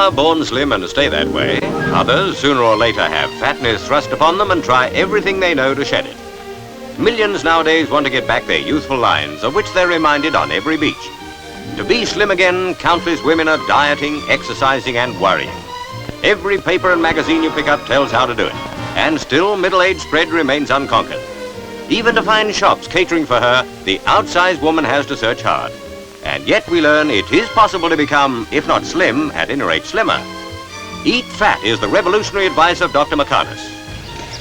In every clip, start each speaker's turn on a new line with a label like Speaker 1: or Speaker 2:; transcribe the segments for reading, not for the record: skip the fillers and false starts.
Speaker 1: are born slim and stay that way. Others, sooner or later, have fatness thrust upon them and try everything they know to shed it. Millions nowadays want to get back their youthful lines, of which they're reminded on every beach. To be slim again, countless women are dieting, exercising, and worrying. Every paper and magazine you pick up tells how to do it. And still, middle-age spread remains unconquered. Even to find shops catering for her, the outsized woman has to search hard. And yet we learn it is possible to become, if not slim, at any rate slimmer. Eat fat is the revolutionary advice of Dr. McCarness.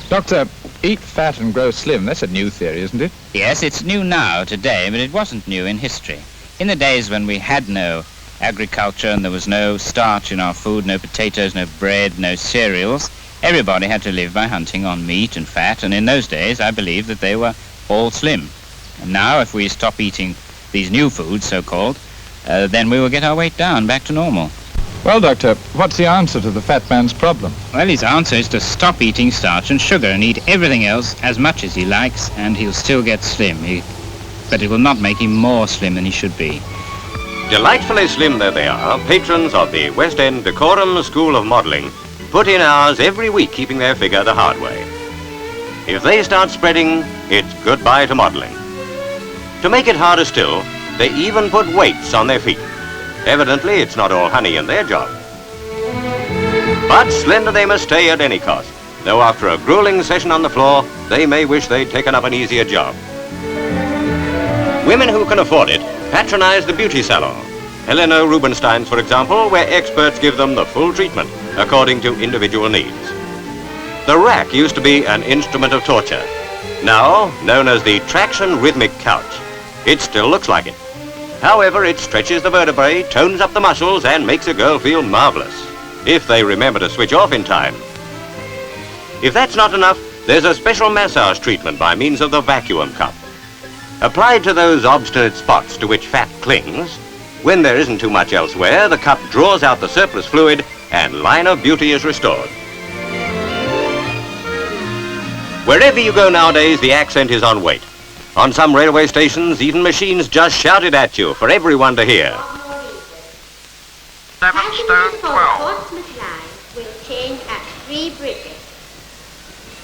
Speaker 2: Doctor, eat fat and grow slim. That's a new theory, isn't it?
Speaker 3: Yes, it's new now, today, but it wasn't new in history. In the days when we had no agriculture and there was no starch in our food, no potatoes, no bread, no cereals, everybody had to live by hunting on meat and fat, and in those days I believe that they were all slim. And now if we stop eating these new foods, so-called, then we will get our weight down back to normal.
Speaker 2: Well, Doctor, what's the answer to the fat man's problem?
Speaker 3: Well, his answer is to stop eating starch and sugar and eat everything else as much as he likes, and he'll still get slim. But it will not make him more slim than he should be.
Speaker 1: Delightfully slim though they are, patrons of the West End Decorum School of Modelling put in hours every week keeping their figure the hard way. If they start spreading, it's goodbye to modelling. To make it harder still, they even put weights on their feet. Evidently, it's not all honey in their job. But slender they must stay at any cost, though after a grueling session on the floor, they may wish they'd taken up an easier job. Women who can afford it patronize the beauty salon. Helena Rubinstein's, for example, where experts give them the full treatment according to individual needs. The rack used to be an instrument of torture. Now, known as the traction rhythmic couch, it still looks like it. However, it stretches the vertebrae, tones up the muscles, and makes a girl feel marvelous, if they remember to switch off in time. If that's not enough, there's a special massage treatment by means of the vacuum cup. Applied to those obstinate spots to which fat clings, when there isn't too much elsewhere, the cup draws out the surplus fluid and line of beauty is restored. Wherever you go nowadays, the accent is on weight. On some railway stations, even machines just shouted at you for everyone to hear.
Speaker 4: 7 stone 12.
Speaker 5: Portsmouth line will change at 3 bridges.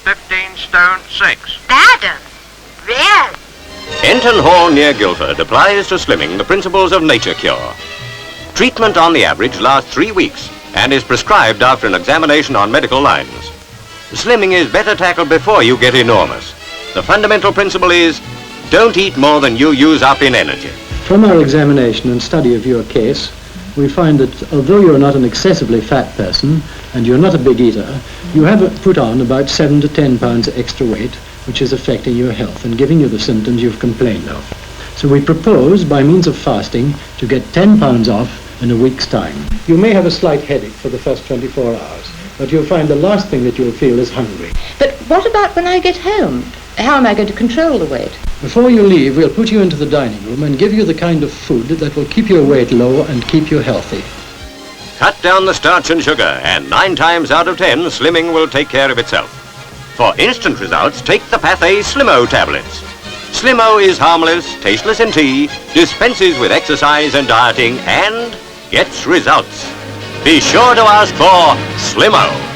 Speaker 4: 15 stone 6.
Speaker 5: Madam, really?
Speaker 1: Enton Hall near Guildford applies to slimming the principles of nature cure. Treatment on the average lasts 3 weeks and is prescribed after an examination on medical lines. Slimming is better tackled before you get enormous. The fundamental principle is, don't eat more than you use up in energy.
Speaker 6: From our examination and study of your case, we find that although you're not an excessively fat person and you're not a big eater, you have put on about 7 to 10 pounds extra weight, which is affecting your health and giving you the symptoms you've complained of. So we propose, by means of fasting, to get 10 pounds off in a week's time. You may have a slight headache for the first 24 hours, but you'll find the last thing that you'll feel is hungry.
Speaker 7: But what about when I get home? How am I going to control the weight?
Speaker 6: Before you leave, we'll put you into the dining room and give you the kind of food that will keep your weight low and keep you healthy.
Speaker 1: Cut down the starch and sugar, and 9 times out of 10, slimming will take care of itself. For instant results, take the PATHÉ'S Slimo tablets. Slimo is harmless, tasteless in tea, dispenses with exercise and dieting, and gets results. Be sure to ask for Slimo.